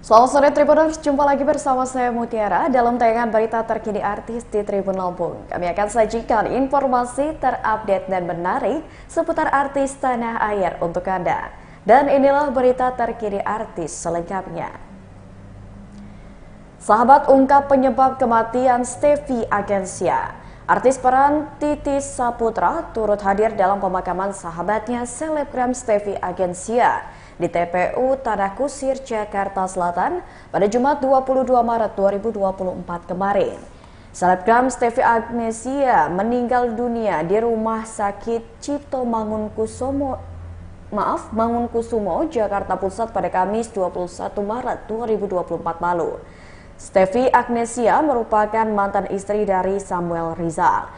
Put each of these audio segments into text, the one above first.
Selamat sore Tribuners, jumpa lagi bersama saya Mutiara dalam tayangan berita terkini artis di Tribun Lampung. Kami akan sajikan informasi terupdate dan menarik seputar artis tanah air untuk Anda. Dan inilah berita terkini artis selengkapnya. Sahabat ungkap penyebab kematian Stevie Agensia. Artis peran Titis Saputra turut hadir dalam pemakaman sahabatnya selebgram Stevie Agensia di TPU Tanah Kusir, Jakarta Selatan pada Jumat 22 Maret 2024 kemarin. Selebgram Stevie Agensia meninggal dunia di Rumah Sakit Cipto Mangunkusumo, Jakarta Pusat pada Kamis 21 Maret 2024 lalu. Stevie Agensia merupakan mantan istri dari Samuel Rizal.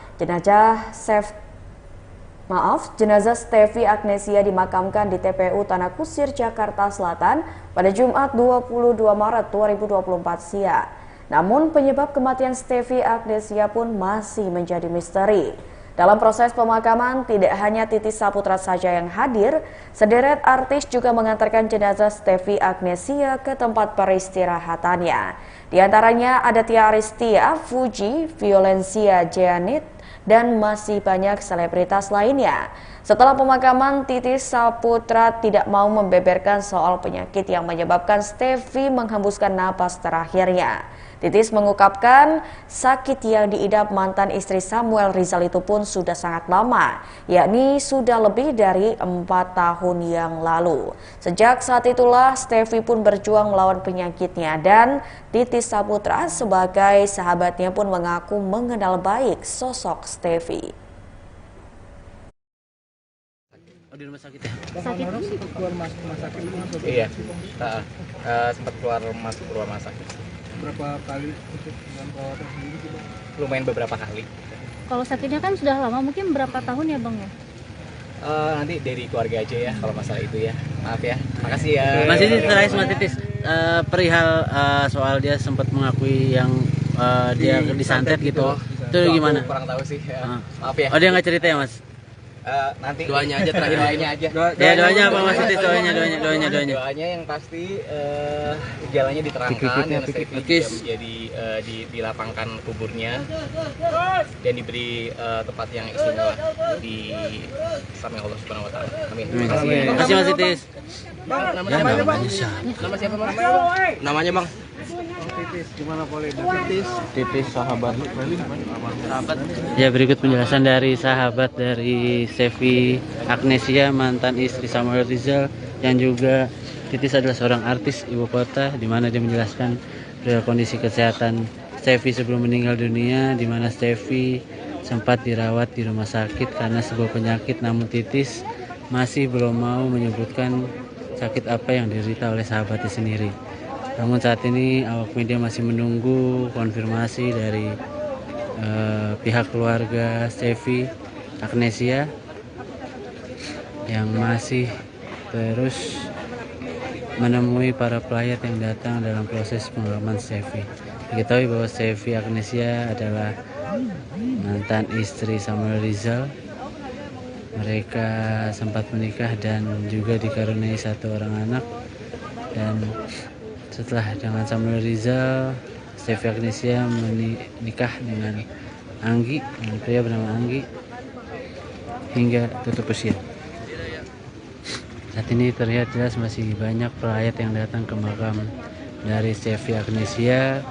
Jenazah Stevie Agensia dimakamkan di TPU Tanah Kusir, Jakarta Selatan pada Jumat 22 Maret 2024 siang. Namun penyebab kematian Stevie Agensia pun masih menjadi misteri. Dalam proses pemakaman, tidak hanya Titis Saputra saja yang hadir, sederet artis juga mengantarkan jenazah Stevie Agensia ke tempat peristirahatannya. Di antaranya ada Tia Aristia, Fuji, Violencia Jeanit, dan masih banyak selebritas lainnya. Setelah pemakaman, Titis Saputra tidak mau membeberkan soal penyakit yang menyebabkan Stevie menghembuskan napas terakhirnya. Titis mengungkapkan sakit yang diidap mantan istri Samuel Rizal itu pun sudah sangat lama, yakni sudah lebih dari 4 tahun yang lalu. Sejak saat itulah Stevie pun berjuang melawan penyakitnya dan Titis Saputra sebagai sahabatnya pun mengaku mengenal baik sosok Stevie. Di rumah sakit ya? Sakit keluar masuk rumah sakit itu masuk. Iya, sempat keluar masuk rumah sakit. Berapa kali untuk dengan perawatan sendiri gitu? Lumayan beberapa kali. Kalau sakitnya kan sudah lama, mungkin berapa tahun ya Bang ya? Nanti dari keluarga aja ya kalau masalah itu ya. Maaf ya, makasih ya. Mas Titis, terakhir Mas Titis, perihal soal dia sempat mengakui yang dia disantet gitu. Itu gimana? Kurang tahu sih. Ya. Maaf ya. Oh dia nggak cerita ya Mas? Nanti doanya aja terakhir doanya aja. Doanya apa Mas Titis? Doanya. Doanya yang pasti gejalanya diterangkan dan Stevie jadi dilapangkan kuburnya dan diberi tempat yang istimewa di samping Allah Subhanahu Wa Taala. Amin. Terima kasih Mas Titis. Nama siapa Bang? Namanya Bang? Titis, gimana boleh? Titis sahabat. Ya berikut penjelasan dari sahabat dari Stevie Agensia, mantan istri Samuel Rizal, yang juga Titis adalah seorang artis ibu kota, di mana dia menjelaskan kondisi kesehatan Stevie sebelum meninggal dunia, di mana Stevie sempat dirawat di rumah sakit karena sebuah penyakit, namun Titis masih belum mau menyebutkan sakit apa yang diderita oleh sahabatnya sendiri. Namun saat ini awak media masih menunggu konfirmasi dari pihak keluarga Stevie Agensia yang masih terus menemui para pelayat yang datang dalam proses pemakaman Stevie. Diketahui bahwa Stevie Agensia adalah mantan istri Samuel Rizal. Mereka sempat menikah dan juga dikaruniai 1 orang anak, dan setelah dengan Samuel Rizal, Stevie Agensia menikah dengan Anggi, dengan pria bernama Anggi, hingga tutup usia. Saat ini terlihat jelas masih banyak pelayat yang datang ke makam dari Stevie Agensia.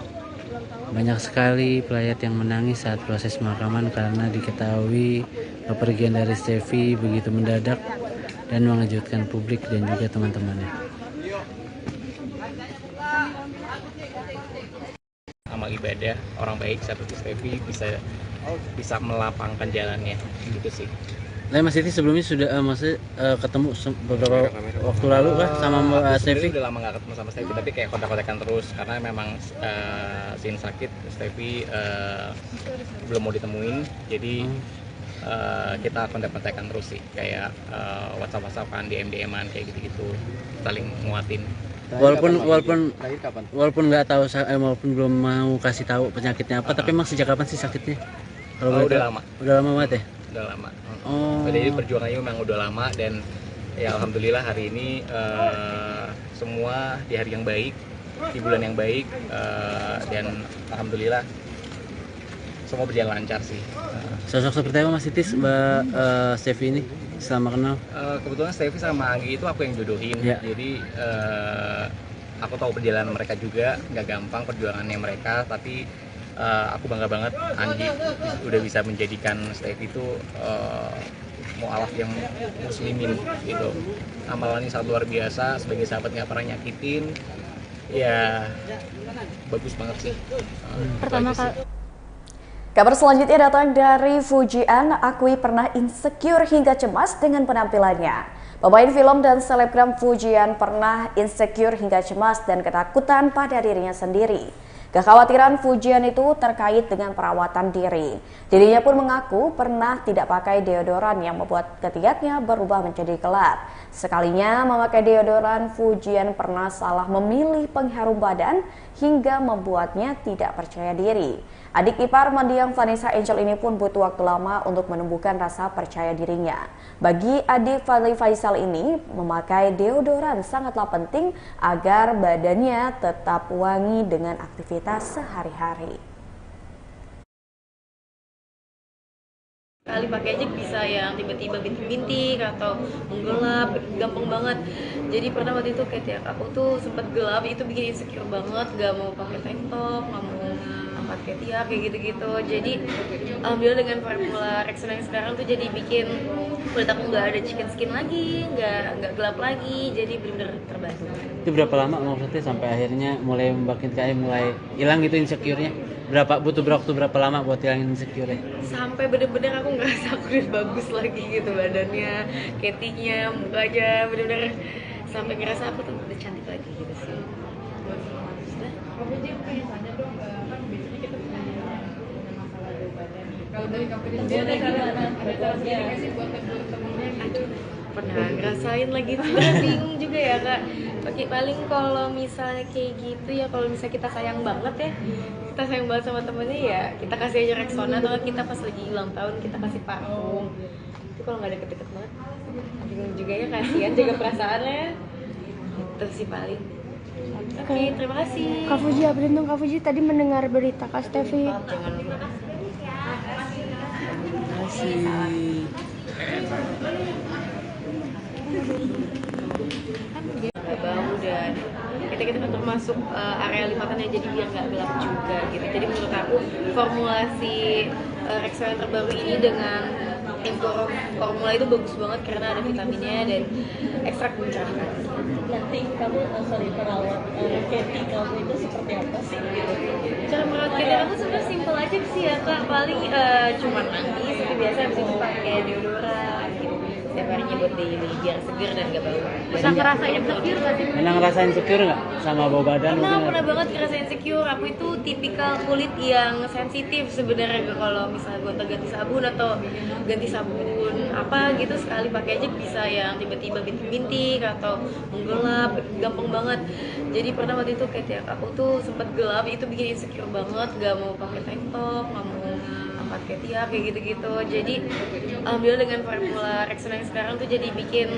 Banyak sekali pelayat yang menangis saat proses pemakaman karena diketahui kepergian dari Stevie begitu mendadak dan mengejutkan publik dan juga teman-temannya. Amal ibadah orang baik seperti Stevie bisa melapangkan jalannya gitu sih. Nah, Mas Titis sebelumnya sudah ketemu beberapa waktu lalu kah sama Mbak Stevie? Udah lama nggak ketemu sama Stevie, tapi kayak kontak-kontakan terus karena memang Sin sakit, Stevie belum mau ditemuin, jadi kita kontak-kontakan terus sih, kayak WhatsApp-WhatsAppan, DM-an kayak gitu-gitu, saling nguatin. Walaupun nggak tahu, walaupun belum mau kasih tahu penyakitnya apa, tapi emang sejak kapan sih sakitnya? Kalau udah lama. Udah lama banget ya? Udah lama. Oh. Jadi perjuangannya memang udah lama, dan ya alhamdulillah hari ini semua di hari yang baik di bulan yang baik, dan alhamdulillah semua berjalan lancar sih. Sosok seperti apa Mas Titis Mbak Steffi ini selama kenal? Kebetulan Steffi sama Anggi itu aku yang jodohin, Ya. jadi aku tahu perjalanan mereka juga, nggak gampang perjuangannya mereka, tapi aku bangga banget Anggi udah bisa menjadikan Steffi itu mualaf yang muslimin gitu. Amalannya sangat luar biasa, sebagai sahabat nggak pernah nyakitin, ya bagus banget sih. Pertama Itu aja sih. kali Kabar selanjutnya datang dari Fujian, akui pernah insecure hingga cemas dengan penampilannya. Pemain film dan selebgram Fujian pernah insecure hingga cemas dan ketakutan pada dirinya sendiri. Kekhawatiran Fujian itu terkait dengan perawatan diri. Dirinya pun mengaku pernah tidak pakai deodoran yang membuat ketiaknya berubah menjadi gelap. Sekalinya memakai deodoran, Fujian pernah salah memilih pengharum badan hingga membuatnya tidak percaya diri. Adik ipar mendiang Vanessa Angel ini pun butuh waktu lama untuk menumbuhkan rasa percaya dirinya. Bagi adik Fadly Faisal ini, memakai deodoran sangatlah penting agar badannya tetap wangi dengan aktivitas sehari-hari. Kali pakai aja bisa yang tiba-tiba bintik-bintik atau menggelap, gampang banget. Jadi pernah waktu itu kayak aku tuh sempet gelap, itu bikin insecure banget, gak mau pakai tank top, gak mau angkat ketiak kayak gitu-gitu. Jadi alhamdulillah dengan formula Rexona yang sekarang tuh jadi bikin kulit aku nggak ada chicken skin lagi, nggak gelap lagi, jadi benar-benar terbantu. Itu berapa lama maksudnya sampai akhirnya mulai membuat kayak mulai hilang gitu insecure-nya? Butuh waktu berapa lama buat hilangin insecure-nya? Sampai bener-bener aku ngerasa aku udah bagus lagi gitu badannya, ketiknya, mukanya, bener-bener sampai ngerasa aku tuh udah cantik lagi gitu sih. Kalau dari company sendiri ada cara sendiri nggak sih buat Aduh, pernah ngerasain lagi, sebenarnya bingung juga ya kak. Paling kalau misalnya kayak gitu ya, kalau misalnya kita sayang banget ya, kita sayang banget sama temennya ya, kita kasih aja Rexona, atau kita pas lagi ulang tahun kita kasih parfum. Itu kalau nggak deket-deket banget, bingung juga ya, kasihan jaga perasaannya. Itu sih paling. Oke, terima kasih. Kak Fuji, beruntung Kak Fuji tadi mendengar berita Kak Steffi. Jangan lupa. Bau dan kita kan termasuk area lipatan yang jadi biar nggak gelap juga gitu. Jadi menurut aku formulasi Rexona yang terbaru ini dengan formula itu bagus banget karena ada vitaminnya dan ekstrak mencerahkan. Nanti kamu perawat Katy kamu itu seperti apa sih? Cara merawat Katy aku sebenarnya simpel aja sih ya kak, paling cuma mandi seperti biasa, habis itu pakai deodoran gitu setiap harinya buat daily biar seger dan gak bau. bisa ngerasain insecure gak sih? Pernah ngerasain insecure nggak sama bau badan? Pernah banget ngerasain insecure. Aku itu tipikal kulit yang sensitif sebenarnya, kalau misalnya gonta-ganti sabun atau ganti sabun apa gitu sekali pakai aja bisa yang tiba-tiba bintik-bintik atau menggelap, gampang banget. Jadi pernah waktu itu kayak aku tuh sempet gelap, itu bikin insecure banget, gak mau pakai tank top, gak mau angkat ketiak kayak gitu-gitu. Jadi alhamdulillah dengan formula Rexona yang sekarang tuh jadi bikin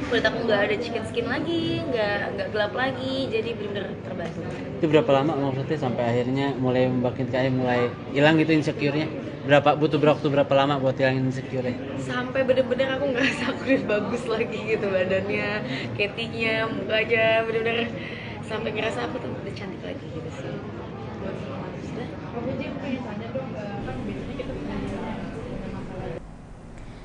kulit aku nggak ada chicken skin lagi, nggak gelap lagi, jadi benar-benar terbantu. Itu berapa lama maksudnya sampai akhirnya mulai membuat kayak mulai hilang gitu insecure-nya? Butuh waktu berapa lama buat hilangin insecure-nya? Sampai bener-bener aku ngerasa aku udah bagus lagi gitu badannya, ketiknya, mukanya, bener-bener sampai ngerasa aku tuh udah cantik lagi gitu sih.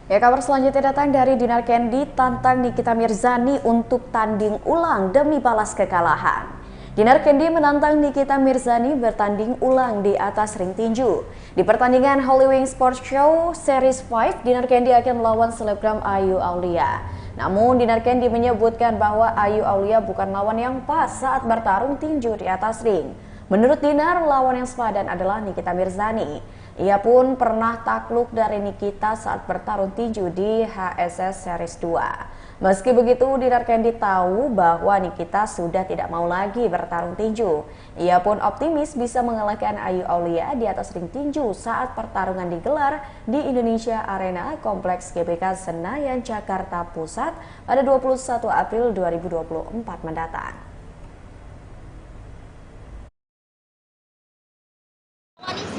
Ya, kabar selanjutnya datang dari Dinar Candy tantang Nikita Mirzani untuk tanding ulang demi balas kekalahan. Dinar Candy menantang Nikita Mirzani bertanding ulang di atas ring tinju. Di pertandingan Holy Wing Sports Show Series 5, Dinar Candy akan melawan selebgram Ayu Aulia. Namun Dinar Candy menyebutkan bahwa Ayu Aulia bukan lawan yang pas saat bertarung tinju di atas ring. Menurut Dinar, lawan yang sepadan adalah Nikita Mirzani. Ia pun pernah takluk dari Nikita saat bertarung tinju di HSS Series 2. Meski begitu, Dinar Candy tahu bahwa Nikita sudah tidak mau lagi bertarung tinju. Ia pun optimis bisa mengalahkan Ayu Aulia di atas ring tinju saat pertarungan digelar di Indonesia Arena Kompleks GBK Senayan, Jakarta Pusat pada 21 April 2024 mendatang.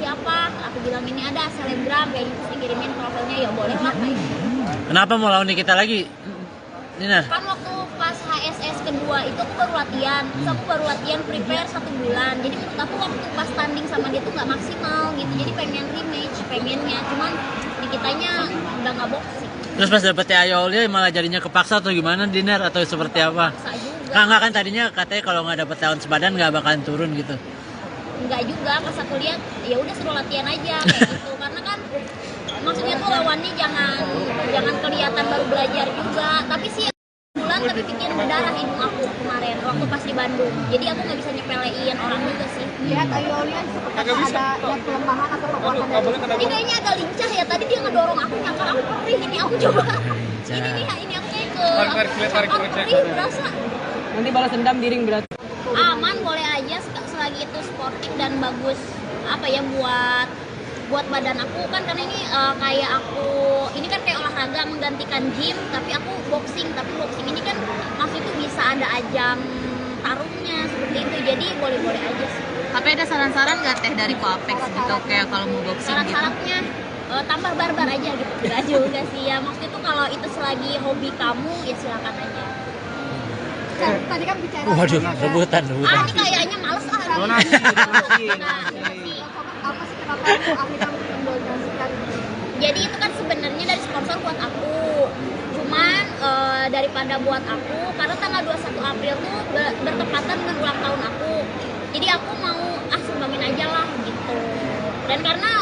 siapa? Aku bilang ini ada selebgram kayak gitu, dikirimin profilnya, ya boleh lah kayak gitu. Kenapa mau lawan Nikita lagi, Dinar? Kan waktu pas HSS kedua itu aku baru latihan, terus aku baru latihan prepare 1 bulan. Jadi menurut aku waktu pas tanding sama dia tuh nggak maksimal gitu. Jadi pengen rematch, pengennya, cuman Nikitanya udah nggak boxing. Terus pas dapetnya Ayolya malah jadinya kepaksa atau gimana, Dinar, atau seperti apa? Paksa juga. Nggak kan tadinya katanya kalau nggak dapet lawan sebadan nggak bakalan turun gitu. Enggak juga, pas aku lihat ya udah suruh latihan aja kayak gitu. Karena kan maksudnya tuh lawannya jangan kelihatan baru belajar juga. Tapi sih bulan tapi bikin berdarah hidung aku kemarin waktu pas di Bandung. Jadi aku nggak bisa nyepelein orang juga sih. Lihat Ayolya seperti ada kelemahan atau kekuatan dari Tadi kayaknya agak lincah ya. Tadi dia ngedorong aku, nyangkal aku perih. Ini aku coba. Ini aku kayak ke perih berasa. Nanti balas dendam diring berarti. Aman, boleh aja selagi itu sportif dan bagus apa ya buat badan aku kan, karena ini kayak aku ini kan kayak olahraga menggantikan gym, tapi aku boxing ini kan maksud itu bisa ada ajang tarungnya seperti itu, jadi boleh-boleh aja sih. Tapi ada saran-saran nggak Teh dari Koapex gitu kayak kalau mau boxing gitu? Syarat-syaratnya tambah barbar aja gitu, enggak juga sih ya, maksud itu kalau itu selagi hobi kamu ya silakan aja. tadi kan bicara Waduh, rebutan. Ini kayaknya males lah. apa sih kenapa akhirnya mendonasikan? Jadi itu kan sebenarnya dari sponsor buat aku. Cuman daripada buat aku, karena tanggal 21 April tuh bertepatan dengan ulang tahun aku. Jadi aku mau sumbangin aja lah gitu. Dan karena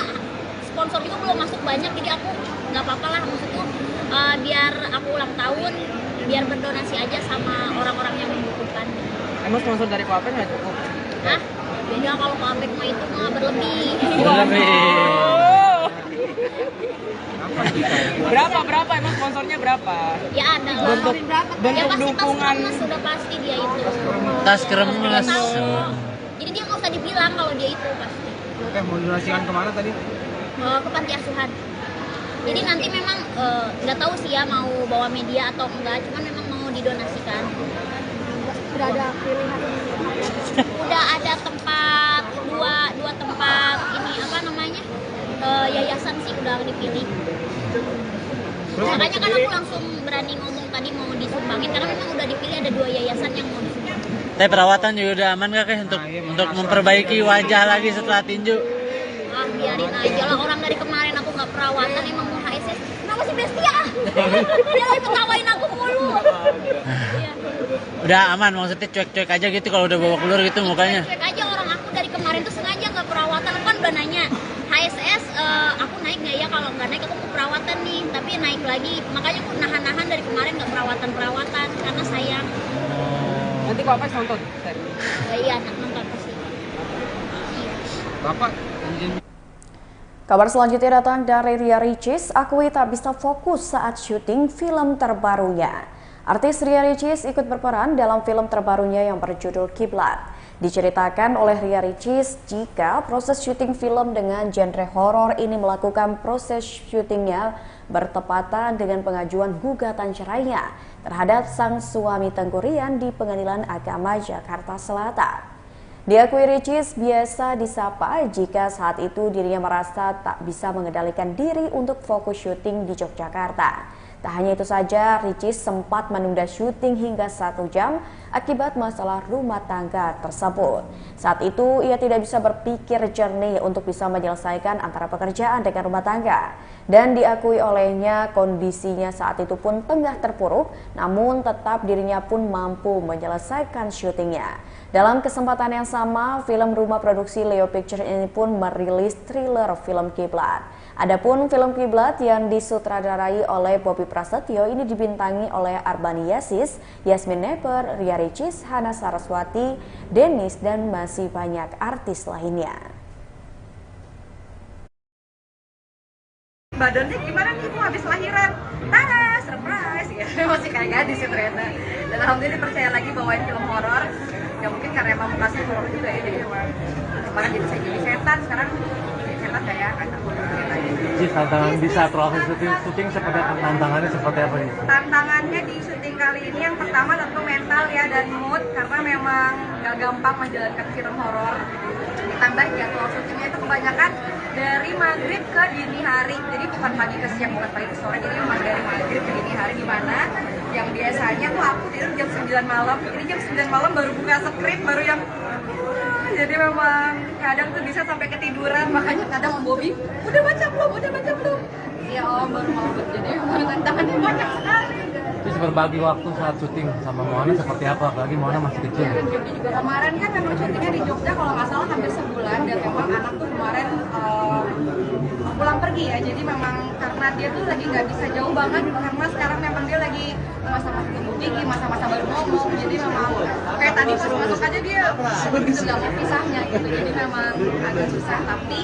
sponsor juga belum masuk banyak, jadi aku nggak apa-apa lah, maksudku biar aku ulang tahun, biar berdonasi aja sama orang-orang yang membutuhkan. Emang sponsor dari Koapex nggak cukup? Hah? Beda kalau Koapex mah itu mah berlebih. Berapa emang sponsornya berapa? Ya ada lah. Bentuk pasti dukungan. tas sudah pasti dia itu. Tas kremes. Jadi dia nggak usah dibilang kalau dia itu pasti. Oke, mau donasikan kemana tadi? Ke panti asuhan. Jadi nanti memang nggak tahu sih ya mau bawa media atau enggak, cuman memang mau didonasikan. Sudah ada pilihan. Udah ada tempat dua tempat ini apa namanya yayasan sih udah dipilih. Makanya kan aku langsung berani ngomong tadi mau disumbangin karena memang udah dipilih ada 2 yayasan yang mau disumbangin. Tapi perawatan juga udah aman gak Keh untuk memperbaiki wajah lagi setelah tinju? Biarin aja lah, orang dari kemarin aku nggak perawatan emang mau HSS. Kenapa sih Bestia? Dia lagi ketawain aku mulu. Iya. Udah aman, maksudnya cuek-cuek aja gitu kalau udah bawa keluar gitu mukanya? Cuek aja, orang aku dari kemarin tuh sengaja nggak perawatan. Aku kan udah nanya HSS aku naik nggak ya, kalau nggak naik aku mau perawatan nih, tapi naik lagi. Makanya aku nahan-nahan dari kemarin nggak perawatan karena sayang. Nanti Koapex nonton? Iya, nonton pasti. Bapak, Kabar selanjutnya datang dari Ria Ricis, akui tak bisa fokus saat syuting film terbarunya. Artis Ria Ricis ikut berperan dalam film terbarunya yang berjudul Kiblat. Diceritakan oleh Ria Ricis jika proses syuting film dengan genre horor ini melakukan proses syutingnya bertepatan dengan pengajuan gugatan cerainya terhadap sang suami Tengku Rian di Pengadilan Agama Jakarta Selatan. Diakui Ricis biasa disapa jika saat itu dirinya merasa tak bisa mengendalikan diri untuk fokus syuting di Yogyakarta. Tak hanya itu saja, Ricis sempat menunda syuting hingga 1 jam akibat masalah rumah tangga tersebut. Saat itu ia tidak bisa berpikir jernih untuk bisa menyelesaikan antara pekerjaan dengan rumah tangga. Dan diakui olehnya kondisinya saat itu pun tengah terpuruk, namun tetap dirinya pun mampu menyelesaikan syutingnya. Dalam kesempatan yang sama, film rumah produksi Leo Pictures ini pun merilis thriller film Kiblat. Adapun film Kiblat yang disutradarai oleh Bobby Prasetyo ini dibintangi oleh Arbani Yasis, Yasmin Neper, Ria Ricis, Hana Saraswati, Dennis, dan masih banyak artis lainnya. Badannya gimana nih Bu habis lahiran? Surprise ya. Masih kayak gadis ya ternyata. Dan alhamdulillah dipercaya lagi bawain film horor. Ya mungkin karena emang kasih horor juga ya, jadi emang kemarin jadi saya jadi setan, sekarang jadi setan gak ya kan aku Ji, tantangan di saat proses syuting seperti tantangannya seperti apa nih? Tantangannya di syuting kali ini yang pertama tentu mental ya dan mood, karena memang gak gampang menjalankan film horor. Kita ditambah jadwal syutingnya itu kebanyakan dari maghrib ke dini hari, jadi bukan pagi ke siang, bukan pagi ke sore, jadi memang dari maghrib ke dini hari, di mana yang biasanya tuh aku tidur jam 9 malam, ini jam 9 malam baru buka skrip, baru yang jadi memang kadang tuh bisa sampai ketiduran, makanya kadang Om Bobi udah baca belum? Ya Om, baru mau, jadi memang tantangannya banyak sekali. Terus berbagi waktu saat syuting sama Moana seperti apa? Apalagi Moana masih kecil. Ya, juga kemarin kan memang syutingnya di Jogja kalau nggak salah hampir sebulan, dan memang anak tuh kemarin pulang pergi ya, jadi memang karena dia tuh lagi nggak bisa jauh banget, karena sekarang memang dia lagi masa-masa tumbuh tinggi, masa-masa baru ngomong, jadi memang kayak tadi pas masuk aja dia begitu nggak mau pisahnya gitu, jadi memang agak susah, tapi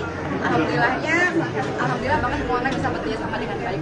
alhamdulillah banget Moana bisa bekerja sama dengan baik.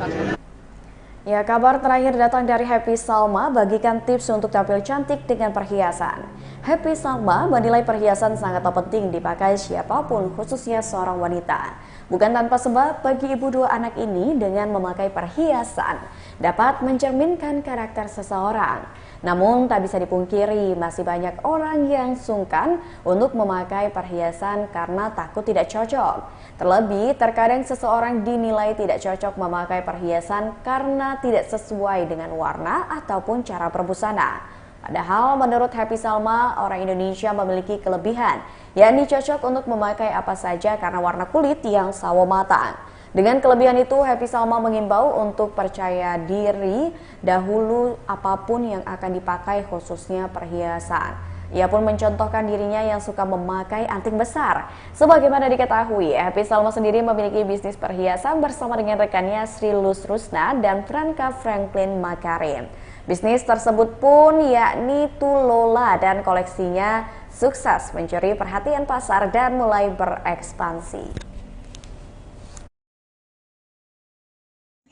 Ya, kabar terakhir datang dari Happy Salma bagikan tips untuk tampil cantik dengan perhiasan. Happy Salma menilai perhiasan sangatlah penting dipakai siapapun, khususnya seorang wanita. Bukan tanpa sebab bagi ibu dua anak ini dengan memakai perhiasan dapat mencerminkan karakter seseorang. Namun tak bisa dipungkiri masih banyak orang yang sungkan untuk memakai perhiasan karena takut tidak cocok. Terlebih terkadang seseorang dinilai tidak cocok memakai perhiasan karena tidak sesuai dengan warna ataupun cara berbusana. Padahal menurut Happy Salma, orang Indonesia memiliki kelebihan, yakni cocok untuk memakai apa saja karena warna kulit yang sawo matang. Dengan kelebihan itu, Happy Salma mengimbau untuk percaya diri dahulu apapun yang akan dipakai, khususnya perhiasan. Ia pun mencontohkan dirinya yang suka memakai anting besar. Sebagaimana diketahui, Happy Salma sendiri memiliki bisnis perhiasan bersama dengan rekannya Sri Luz Rusna dan Franka Franklin Makarim. Bisnis tersebut pun yakni Tulola dan koleksinya sukses mencuri perhatian pasar dan mulai berekspansi.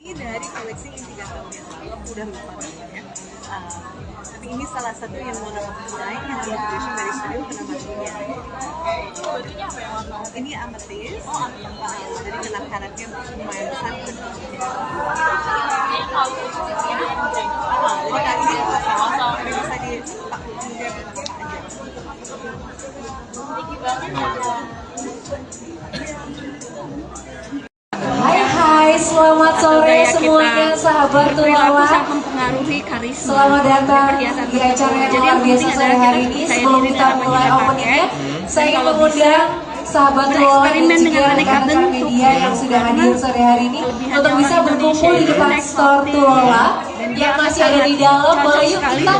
Dari koleksi yang 3 tahun yang lalu aku udah lupa namanya, tapi ini salah satu yang Mona mulai yang diproduksi dari studio Penamatunnya. Ini ametis, jadi kenakarannya lumayan besar. Jadi kali ini sama bisa dipakai juga Hai, selamat sore semuanya sahabat Tulola. Selamat datang di acara yang luar biasa sore hari ini. Sebelum kita mulai openingnya, saya ingin mengundang sahabat Tulola dan juga rekan-rekan media yang sudah hadir sore hari ini untuk bisa berkumpul di depan store Tulola yang masih ada di dalam. Boleh yuk kita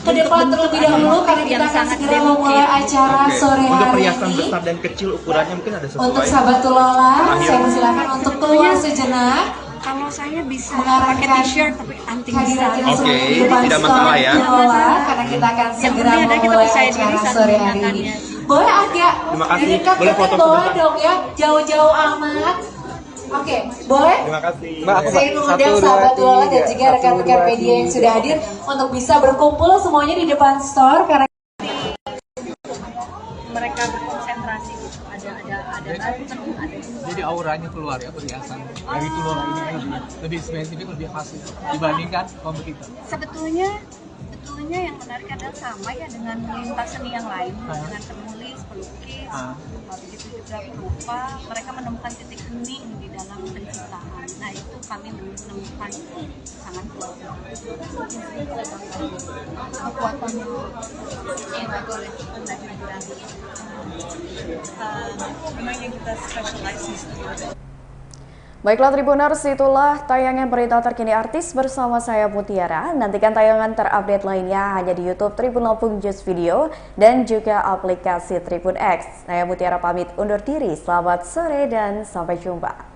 ke depan terlebih dahulu karena kita akan segera memulai acara sore hari ini. Untuk perhiasan besar dan kecil ukurannya mungkin ada sesuai. Untuk sahabat Tulola, saya persilakan untuk keluar sejenak. Kalau saya bisa pakai t-shirt tapi anting besar. Oke, tidak masalah ya. Tulola, karena kita akan segera memulai acara sore hari ini. Boleh agak dekat ke bawah dong ya, jauh-jauh amat. Oke, boleh? Terima kasih. Saya mengundang sahabat Tulola dan juga rekan-rekan media yang sudah hadir untuk bisa berkumpul semuanya di depan store karena mereka berkonsentrasi gitu. Ada. Jadi auranya keluar ya perhiasan dari Tulola ini lebih spesifik, lebih khas dibandingkan kompetitor. Sebetulnya yang menarik adalah sama ya dengan lintas seni yang lain, dengan penulis, pelukis, begitu juga perupa, mereka menemukan titik hening di dalam penciptaan. Nah itu kami menemukan sangat kuat. Kekuatannya memang yang kita specialize di studio. Baiklah Tribuners, itulah tayangan berita terkini artis bersama saya Mutiara. Nantikan tayangan terupdate lainnya hanya di YouTube Tribun Lampung Just Video dan juga aplikasi Tribun X. Saya Mutiara pamit undur diri. Selamat sore dan sampai jumpa.